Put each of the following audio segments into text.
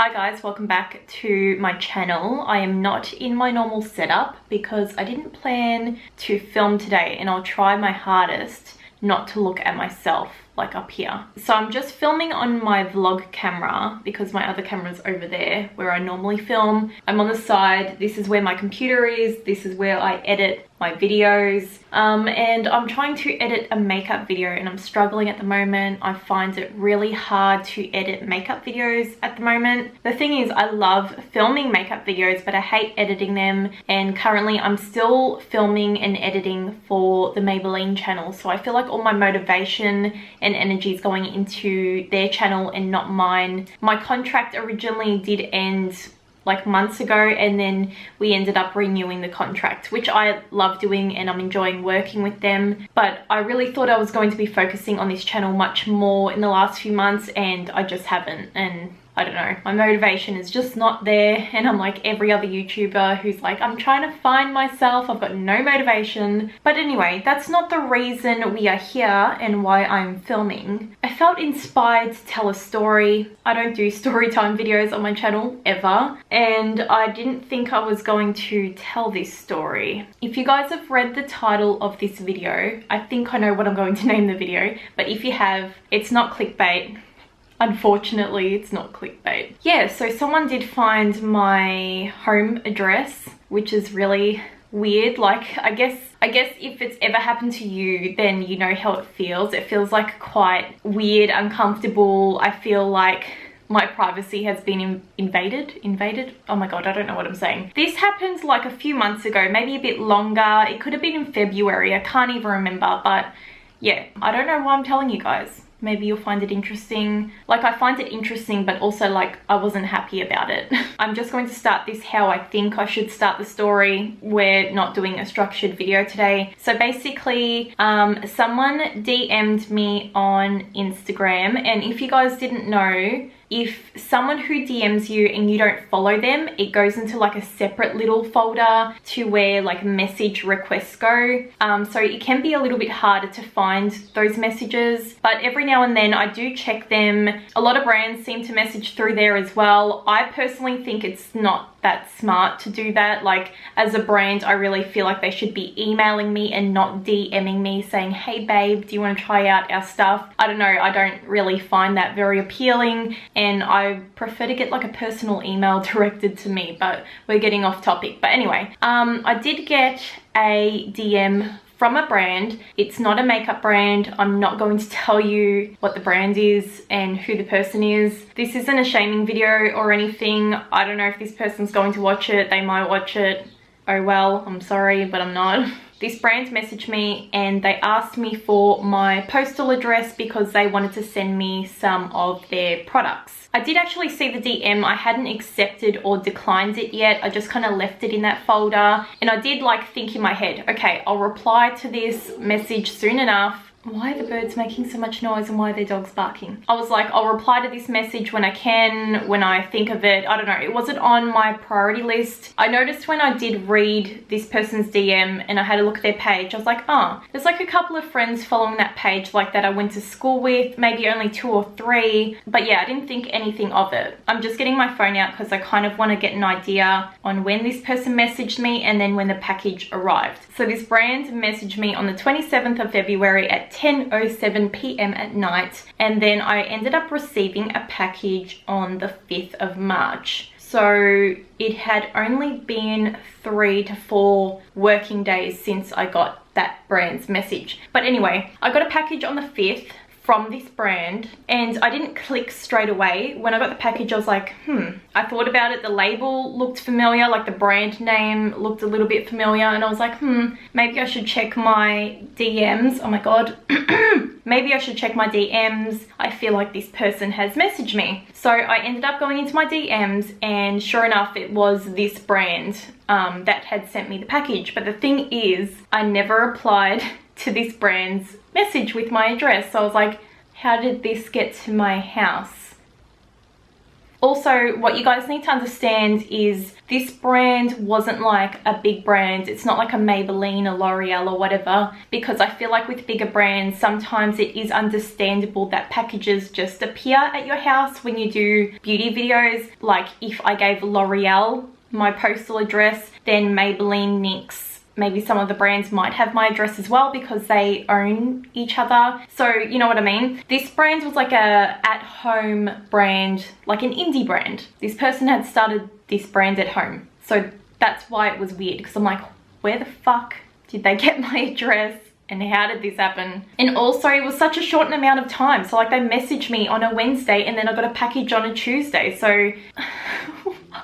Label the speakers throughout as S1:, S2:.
S1: Hi guys, welcome back to my channel. I am not in my normal setup because I didn't plan to film today, and I'll try my hardest not to look at myself like up here. So I'm just filming on my vlog camera because my other camera's over there where I normally film. I'm on the side. This is where my computer is. This is where I edit my videos. And I'm trying to edit a makeup video and I'm struggling at the moment. I find it really hard to edit makeup videos at the moment. The thing is, I love filming makeup videos, but I hate editing them. And currently I'm still filming and editing for the Maybelline channel. So I feel like all my motivation and energy is going into their channel and not mine. My contract originally did end like months ago, and then we ended up renewing the contract, which I love doing and I'm enjoying working with them. But I really thought I was going to be focusing on this channel much more in the last few months, and I just haven't. And I don't know, my motivation is just not there, and I'm like every other YouTuber who's like, I'm trying to find myself, I've got no motivation. But anyway, that's not the reason we are here and why I'm filming. I felt inspired to tell a story. I don't do story time videos on my channel ever, and I didn't think I was going to tell this story. If you guys have read the title of this video, I think I know what I'm going to name the video, but if you have, it's not clickbait. Unfortunately, it's not clickbait. Yeah, so someone did find my home address, which is really weird. Like, I guess if it's ever happened to you, then you know how it feels. It feels like quite weird, uncomfortable. I feel like my privacy has been invaded. Oh my god, I don't know what I'm saying. This happened like a few months ago, maybe a bit longer. It could have been in February. I can't even remember, but yeah, I don't know why I'm telling you guys. Maybe you'll find it interesting. Like, I find it interesting, but also like I wasn't happy about it. I'm just going to start this how I think I should start the story. We're not doing a structured video today. So basically, someone DM'd me on Instagram, and if you guys didn't know, if someone who DMs you and you don't follow them, it goes into like a separate little folder to where like message requests go. So it can be a little bit harder to find those messages, but every now and then I do check them. A lot of brands seem to message through there as well. I personally think it's not that smart to do that. Like, as a brand, I really feel like they should be emailing me and not DMing me saying, hey babe, do you want to try out our stuff? I don't know, I don't really find that very appealing, and I prefer to get like a personal email directed to me. But we're getting off topic. But anyway, I did get a DM from a brand. It's not a makeup brand. I'm not going to tell you what the brand is and who the person is. This isn't a shaming video or anything. I don't know if this person's going to watch it. They might watch it. Oh well, I'm sorry, but I'm not. This brand messaged me and they asked me for my postal address because they wanted to send me some of their products. I did actually see the DM. I hadn't accepted or declined it yet. I just kind of left it in that folder, and I did like think in my head, okay, I'll reply to this message soon enough. Why are the birds making so much noise, and why are their dogs barking? I was like, I'll reply to this message when I can, when I think of it. I don't know, it wasn't on my priority list. I noticed when I did read this person's DM and I had a look at their page, I was like, oh, there's like a couple of friends following that page like that I went to school with, maybe only 2 or 3. But yeah, I didn't think anything of it. I'm just getting my phone out because I kind of want to get an idea on when this person messaged me and then when the package arrived. So this brand messaged me on the 27th of February at 10:07 p.m. at night, and then I ended up receiving a package on the 5th of March. So it had only been 3 to 4 working days since I got that brand's message. But anyway, I got a package on the 5th from this brand, and I didn't click straight away. When I got the package, I was like, I thought about it. The label looked familiar, like the brand name looked a little bit familiar, and I was like, maybe I should check my DMs. Oh my god. Maybe I should check my DMs. I feel like this person has messaged me. So I ended up going into my DMs, and sure enough, it was this brand that had sent me the package. But the thing is, I never replied to this brand's message with my address. So I was like, how did this get to my house? Also, what you guys need to understand is this brand wasn't like a big brand. It's not like a Maybelline, a L'Oreal or whatever, because I feel like with bigger brands, sometimes it is understandable that packages just appear at your house when you do beauty videos. Like if I gave L'Oreal my postal address, then Maybelline, NYX, maybe some of the brands might have my address as well because they own each other. So you know what I mean? This brand was like a at-home brand, like an indie brand. This person had started this brand at home. So that's why it was weird, because I'm like, where the fuck did they get my address? And how did this happen? And also it was such a short amount of time. So like they messaged me on a Wednesday and then I got a package on a Tuesday. So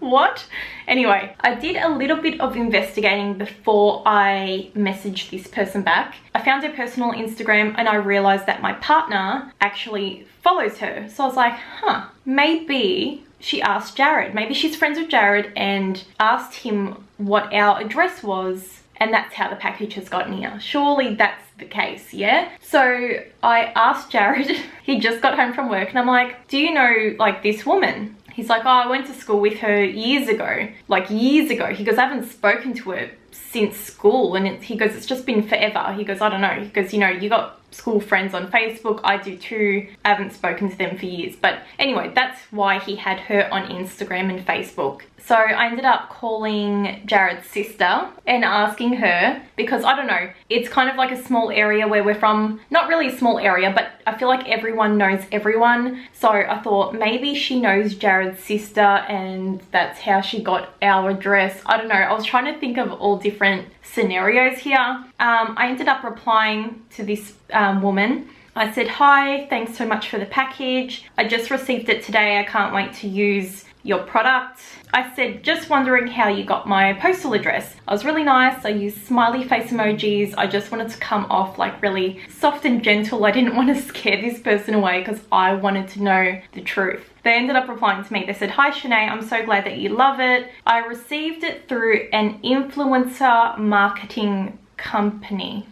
S1: what? Anyway, I did a little bit of investigating before I messaged this person back. I found her personal Instagram and I realized that my partner actually follows her. So I was like, huh, maybe she asked Jared. Maybe she's friends with Jared and asked him what our address was, and that's how the package has gotten here. Surely that's the case, yeah? So I asked Jared, he just got home from work, and I'm like, do you know like this woman? He's like, oh, I went to school with her years ago. Like years ago. He goes, I haven't spoken to her since school. And he goes, it's just been forever. He goes, I don't know. He goes, you know, you got school friends on Facebook. I do too. I haven't spoken to them for years. But anyway, that's why he had her on Instagram and Facebook. So I ended up calling Jared's sister and asking her, because I don't know, it's kind of like a small area where we're from. Not really a small area, but I feel like everyone knows everyone. So I thought maybe she knows Jared's sister and that's how she got our address. I don't know. I was trying to think of all different scenarios here. I ended up replying to this woman. I said, hi, thanks so much for the package. I just received it today. I can't wait to use your product. I said, just wondering how you got my postal address. I was really nice. I used smiley face emojis. I just wanted to come off like really soft and gentle. I didn't want to scare this person away because I wanted to know the truth. They ended up replying to me. They said, hi Senay, I'm so glad that you love it. I received it through an influencer marketing company.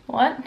S1: What?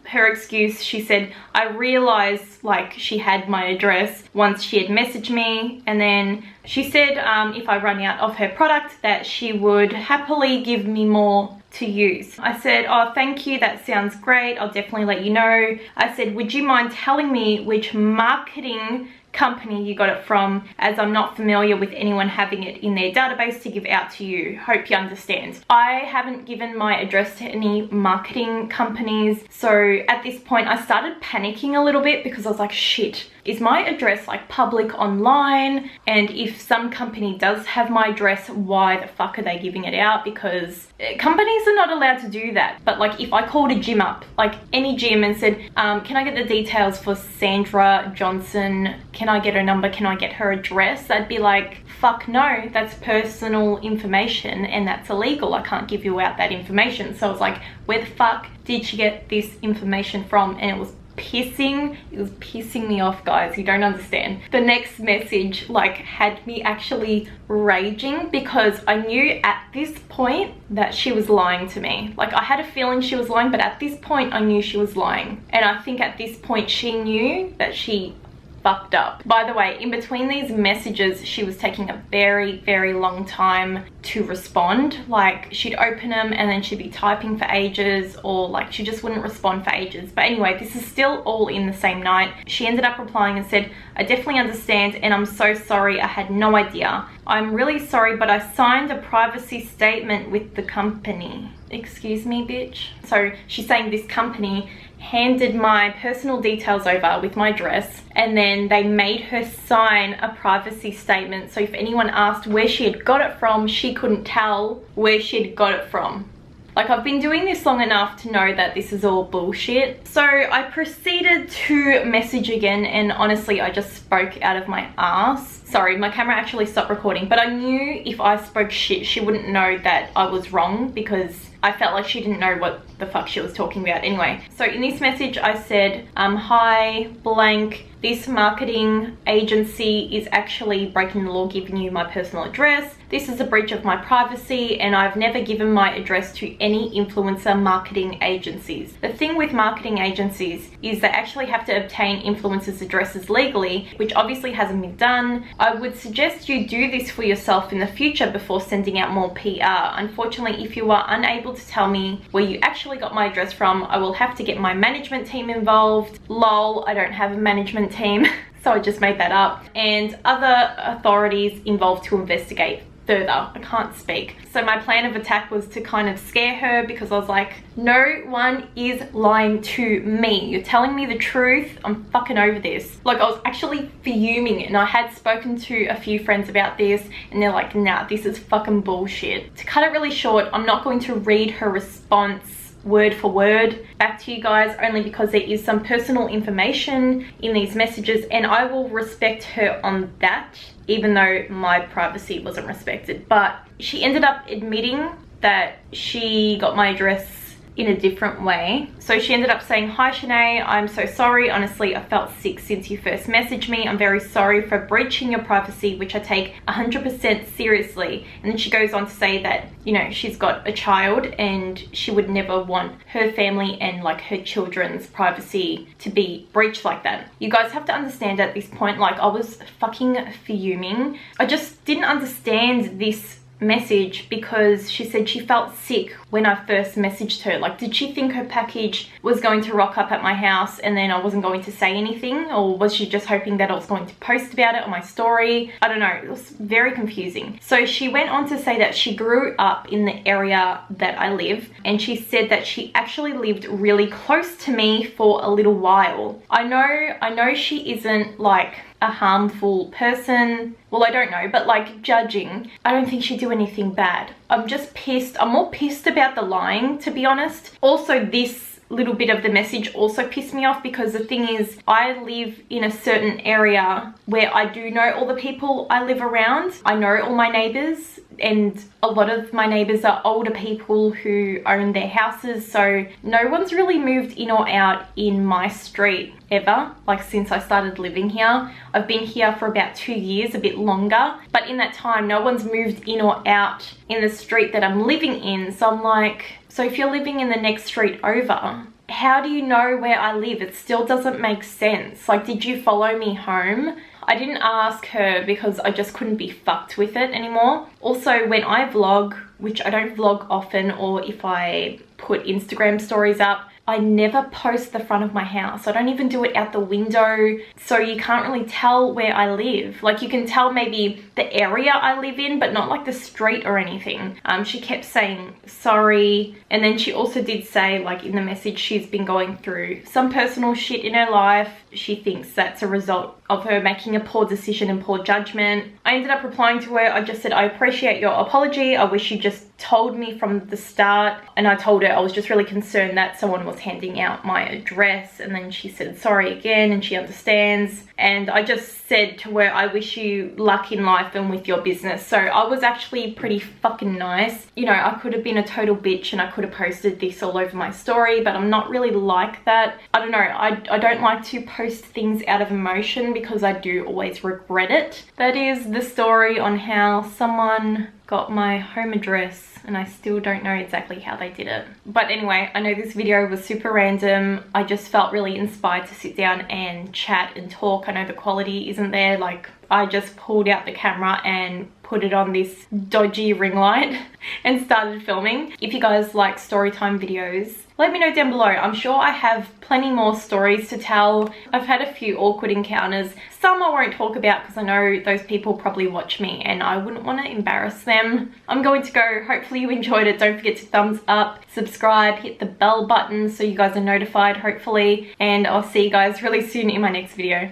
S1: Her excuse, she said, I realized like she had my address once she had messaged me, and then she said if I run out of her product that she would happily give me more to use. I said, oh, thank you, that sounds great, I'll definitely let you know. I said, would you mind telling me which marketing company you got it from, as I'm not familiar with anyone having it in their database to give out to you. Hope you understand. I haven't given my address to any marketing companies, so at this point I started panicking a little bit because I was like, shit, is my address like public online? And if some company does have my address, why the fuck are they giving it out? Because companies are not allowed to do that. But like if I called a gym up, like any gym, and said, can I get the details for Sandra Johnson? Can I get her number? Can I get her address? They'd be like, fuck no, that's personal information and that's illegal. I can't give you out that information. So I was like, where the fuck did she get this information from? And it was pissing me off, guys. You don't understand. The next message like had me actually raging because I knew at this point that she was lying to me. Like I had a feeling she was lying, but at this point I knew she was lying. And I think at this point she knew that she fucked up. By the way, in between these messages, she was taking a very long time to respond. Like she'd open them and then she'd be typing for ages, or like she just wouldn't respond for ages. But anyway, this is still all in the same night. She ended up replying and said, I definitely understand and I'm so sorry, I had no idea. I'm really sorry, but I signed a privacy statement with the company. Excuse me, bitch. So she's saying this company handed my personal details over with my address, and then they made her sign a privacy statement. So if anyone asked where she had got it from, she couldn't tell where she had got it from. Like, I've been doing this long enough to know that this is all bullshit. So I proceeded to message again, and honestly, I just spoke out of my ass. Sorry, my camera actually stopped recording, but I knew if I spoke shit, she wouldn't know that I was wrong, because I felt like she didn't know what the fuck she was talking about anyway. So in this message I said, hi blank, This marketing agency is actually breaking the law, giving you my personal address. This is a breach of my privacy, and I've never given my address to any influencer marketing agencies. The thing with marketing agencies is they actually have to obtain influencers' addresses legally, which obviously hasn't been done. I would suggest you do this for yourself in the future before sending out more PR. Unfortunately, if you are unable to tell me where you actually got my address from, I will have to get my management team involved. Lol, I don't have a management team, so I just made that up. And other authorities involved to investigate further. I can't speak. So my plan of attack was to kind of scare her, because I was like, no one is lying to me. You're telling me the truth. I'm fucking over this. Like, I was actually fuming, and I had spoken to a few friends about this, and they're like, nah, this is fucking bullshit. To cut it really short, I'm not going to read her response word for word back to you guys, only because there is some personal information in these messages, and I will respect her on that, even though my privacy wasn't respected. But she ended up admitting that she got my address in a different way. So she ended up saying, "Hi Senay, I'm so sorry. Honestly, I felt sick since you first messaged me. I'm very sorry for breaching your privacy, which I take 100% seriously." And then she goes on to say that, you know, she's got a child and she would never want her family and like her children's privacy to be breached like that. You guys have to understand at this point, like, I was fucking fuming. I just didn't understand this message, because she said she felt sick when I first messaged her. Like, did she think her package was going to rock up at my house and then I wasn't going to say anything? Or was she just hoping that I was going to post about it on my story? I don't know. It was very confusing. So she went on to say that she grew up in the area that I live, and she said that she actually lived really close to me for a little while. I know she isn't like a harmful person. Well, I don't know, but like, judging, I don't think she'd do anything bad. I'm just pissed. I'm more pissed about the lying, to be honest. Also, this little bit of the message also pissed me off, because the thing is, I live in a certain area where I do know all the people I live around. I know all my neighbors, and a lot of my neighbors are older people who own their houses, so no one's really moved in or out in my street ever, like since I started living here. I've been here for about 2 years, a bit longer, but in that time no one's moved in or out in the street that I'm living in. So I'm like, so if you're living in the next street over, how do you know where I live? It still doesn't make sense. Like, did you follow me home? I didn't ask her because I just couldn't be fucked with it anymore. Also, when I vlog, which I don't vlog often, or if I put Instagram stories up, I never post the front of my house. I don't even do it out the window, so you can't really tell where I live. Like, you can tell maybe the area I live in, but not like the street or anything. She kept saying sorry, and then she also did say, like, in the message, she's been going through some personal shit in her life. She thinks that's a result of her making a poor decision and poor judgment. I ended up replying to her. I just said, I appreciate your apology. I wish you just told me from the start. And I told her I was just really concerned that someone was handing out my address. And then she said sorry again, and she understands. And I just said to her, I wish you luck in life and with your business. So I was actually pretty fucking nice. You know, I could have been a total bitch and I could have posted this all over my story, but I'm not really like that. I don't know, I don't like to post things out of emotion, because I do always regret it. That is the story on how someone got my home address, and I still don't know exactly how they did it. But anyway, I know this video was super random. I just felt really inspired to sit down and chat and talk. I know the quality isn't there. Like, I just pulled out the camera and put it on this dodgy ring light and started filming. If you guys like story time videos, let me know down below. I'm sure I have plenty more stories to tell. I've had a few awkward encounters. Some I won't talk about because I know those people probably watch me and I wouldn't want to embarrass them. I'm going to go. Hopefully you enjoyed it. Don't forget to thumbs up, subscribe, hit the bell button so you guys are notified, hopefully. And I'll see you guys really soon in my next video.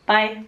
S1: Bye.